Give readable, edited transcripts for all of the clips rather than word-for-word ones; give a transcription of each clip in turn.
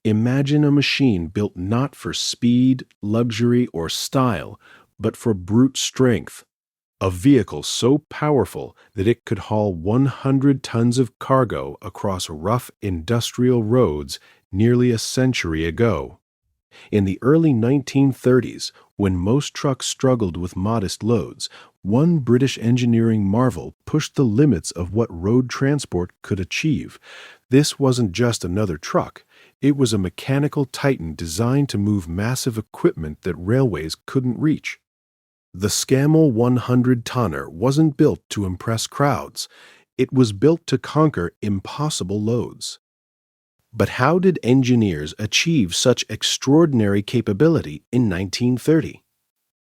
Imagine a machine built not for speed, luxury, or style, but for brute strength. A vehicle so powerful that it could haul 100 tons of cargo across rough industrial roads nearly a century ago. In the early 1930s, when most trucks struggled with modest loads, one British engineering marvel pushed the limits of what road transport could achieve. This wasn't just another truck. It was a mechanical titan designed to move massive equipment that railways couldn't reach. The Scammell 100-tonner wasn't built to impress crowds. It was built to conquer impossible loads. But how did engineers achieve such extraordinary capability in 1930?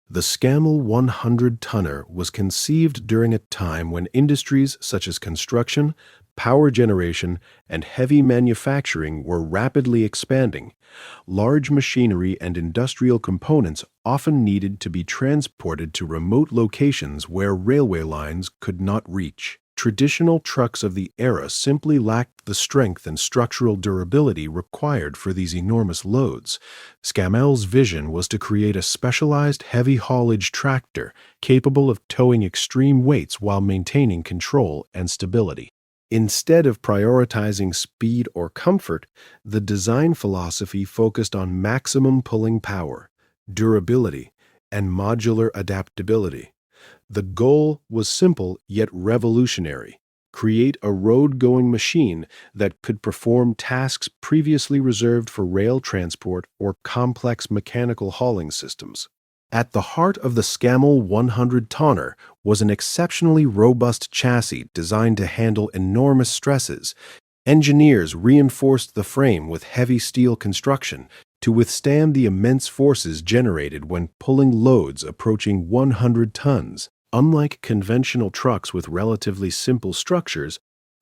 The Scammell 100-tonner was conceived during a time when industries such as construction, power generation, and heavy manufacturing were rapidly expanding. Large machinery and industrial components often needed to be transported to remote locations where railway lines could not reach. Traditional trucks of the era simply lacked the strength and structural durability required for these enormous loads. Scammell's vision was to create a specialized heavy-haulage tractor capable of towing extreme weights while maintaining control and stability. Instead of prioritizing speed or comfort, the design philosophy focused on maximum pulling power, durability, and modular adaptability. The goal was simple yet revolutionary: create a road-going machine that could perform tasks previously reserved for rail transport or complex mechanical hauling systems. At the heart of the Scammell 100-tonner was an exceptionally robust chassis designed to handle enormous stresses. Engineers reinforced the frame with heavy steel construction to withstand the immense forces generated when pulling loads approaching 100 tons. Unlike conventional trucks with relatively simple structures,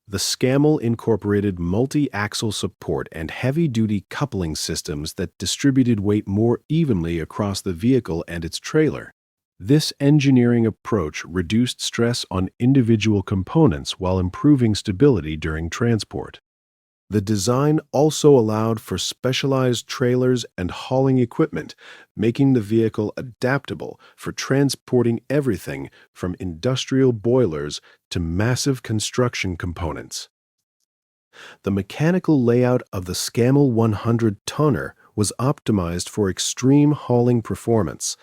the Scammell incorporated multi-axle support and heavy-duty coupling systems that distributed weight more evenly across the vehicle and its trailer. This engineering approach reduced stress on individual components while improving stability during transport. The design also allowed for specialized trailers and hauling equipment, making the vehicle adaptable for transporting everything from industrial boilers to massive construction components. The mechanical layout of the Scammell 100-tonner was optimized for extreme hauling performance.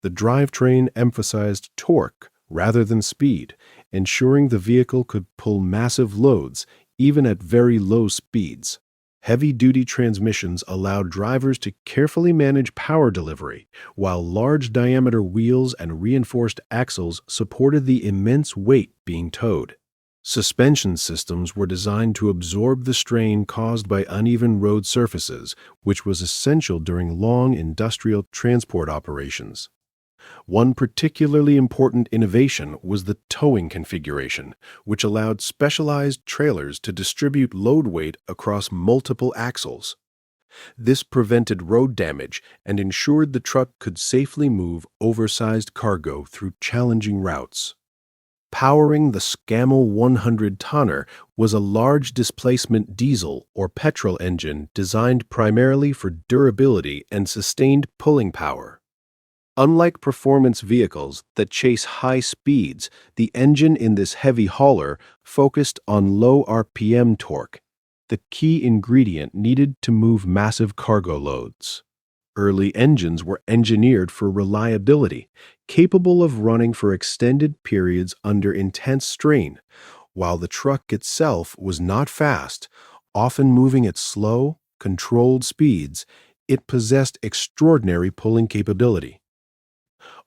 The drivetrain emphasized torque rather than speed, ensuring the vehicle could pull massive loads even at very low speeds. Heavy-duty transmissions allowed drivers to carefully manage power delivery, while large-diameter wheels and reinforced axles supported the immense weight being towed. Suspension systems were designed to absorb the strain caused by uneven road surfaces, which was essential during long industrial transport operations. One particularly important innovation was the towing configuration, which allowed specialized trailers to distribute load weight across multiple axles. This prevented road damage and ensured the truck could safely move oversized cargo through challenging routes. Powering the Scammell 100-tonner was a large displacement diesel or petrol engine designed primarily for durability and sustained pulling power. Unlike performance vehicles that chase high speeds, the engine in this heavy hauler focused on low RPM torque, the key ingredient needed to move massive cargo loads. Early engines were engineered for reliability, capable of running for extended periods under intense strain, while the truck itself was not fast, often moving at slow, controlled speeds. It possessed extraordinary pulling capability.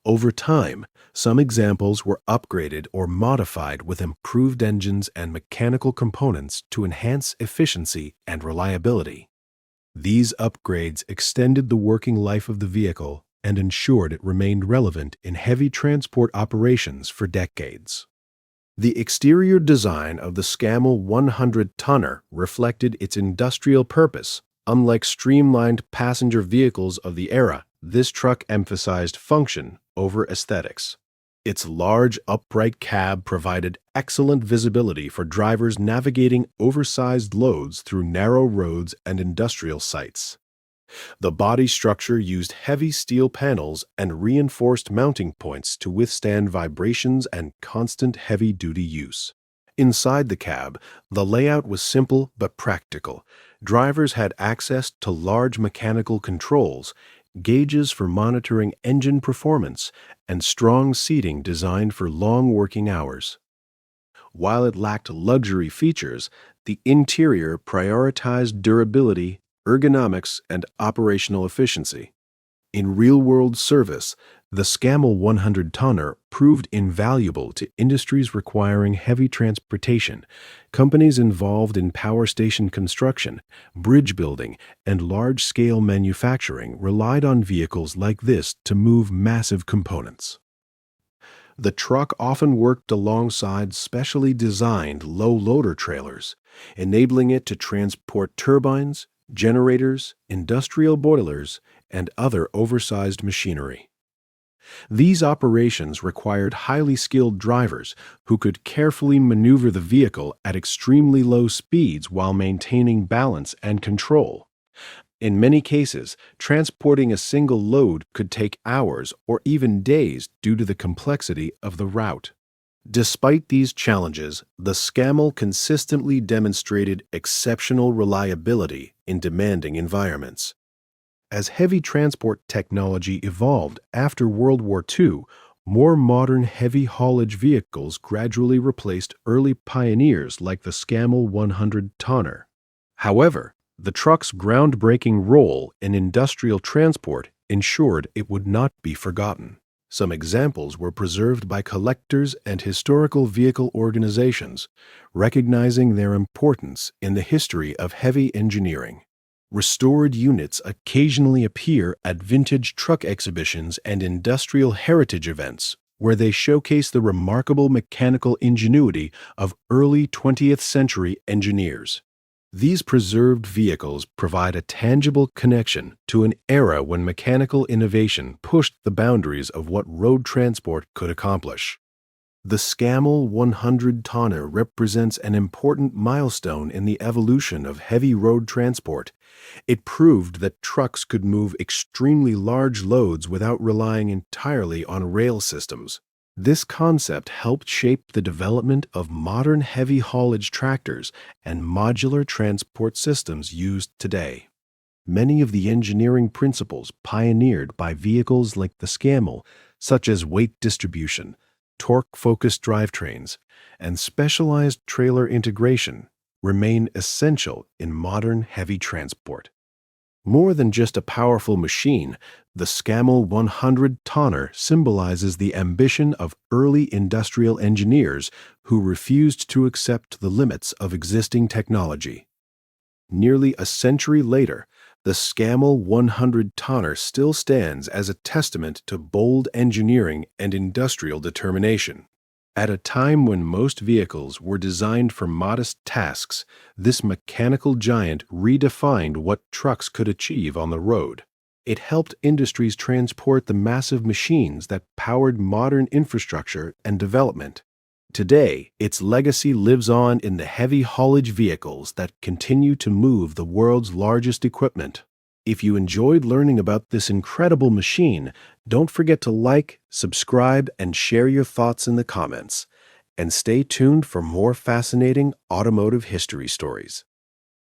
Over time, some examples were upgraded or modified with improved engines and mechanical components to enhance efficiency and reliability. These upgrades extended the working life of the vehicle and ensured it remained relevant in heavy transport operations for decades. The exterior design of the Scammell 100-tonner reflected its industrial purpose. Unlike streamlined passenger vehicles of the era, this truck emphasized function over aesthetics. Its large, upright cab provided excellent visibility for drivers navigating oversized loads through narrow roads and industrial sites. The body structure used heavy steel panels and reinforced mounting points to withstand vibrations and constant heavy-duty use. Inside the cab, the layout was simple but practical. Drivers had access to large mechanical controls, gauges for monitoring engine performance, and strong seating designed for long working hours. While it lacked luxury features, the interior prioritized durability, ergonomics, and operational efficiency. In real-world service, the Scammell 100-tonner proved invaluable to industries requiring heavy transportation. Companies involved in power station construction, bridge building, and large-scale manufacturing relied on vehicles like this to move massive components. The truck often worked alongside specially designed low-loader trailers, enabling it to transport turbines, generators, industrial boilers, and other oversized machinery. These operations required highly skilled drivers who could carefully maneuver the vehicle at extremely low speeds while maintaining balance and control. In many cases, transporting a single load could take hours or even days due to the complexity of the route. Despite these challenges, the Scammell consistently demonstrated exceptional reliability in demanding environments. As heavy transport technology evolved after World War II, more modern heavy-haulage vehicles gradually replaced early pioneers like the Scammell 100-tonner. However, the truck's groundbreaking role in industrial transport ensured it would not be forgotten. Some examples were preserved by collectors and historical vehicle organizations, recognizing their importance in the history of heavy engineering. Restored units occasionally appear at vintage truck exhibitions and industrial heritage events, where they showcase the remarkable mechanical ingenuity of early 20th century engineers. These preserved vehicles provide a tangible connection to an era when mechanical innovation pushed the boundaries of what road transport could accomplish. The Scammell 100-tonner represents an important milestone in the evolution of heavy road transport. It proved that trucks could move extremely large loads without relying entirely on rail systems. This concept helped shape the development of modern heavy-haulage tractors and modular transport systems used today. Many of the engineering principles pioneered by vehicles like the Scammell, such as weight distribution, torque-focused drivetrains, and specialized trailer integration, remain essential in modern heavy transport. More than just a powerful machine, the Scammell 100-tonner symbolizes the ambition of early industrial engineers who refused to accept the limits of existing technology. Nearly a century later, the Scammell 100-tonner still stands as a testament to bold engineering and industrial determination. At a time when most vehicles were designed for modest tasks, this mechanical giant redefined what trucks could achieve on the road. It helped industries transport the massive machines that powered modern infrastructure and development. Today, its legacy lives on in the heavy haulage vehicles that continue to move the world's largest equipment. If you enjoyed learning about this incredible machine, don't forget to like, subscribe, and share your thoughts in the comments. And stay tuned for more fascinating automotive history stories.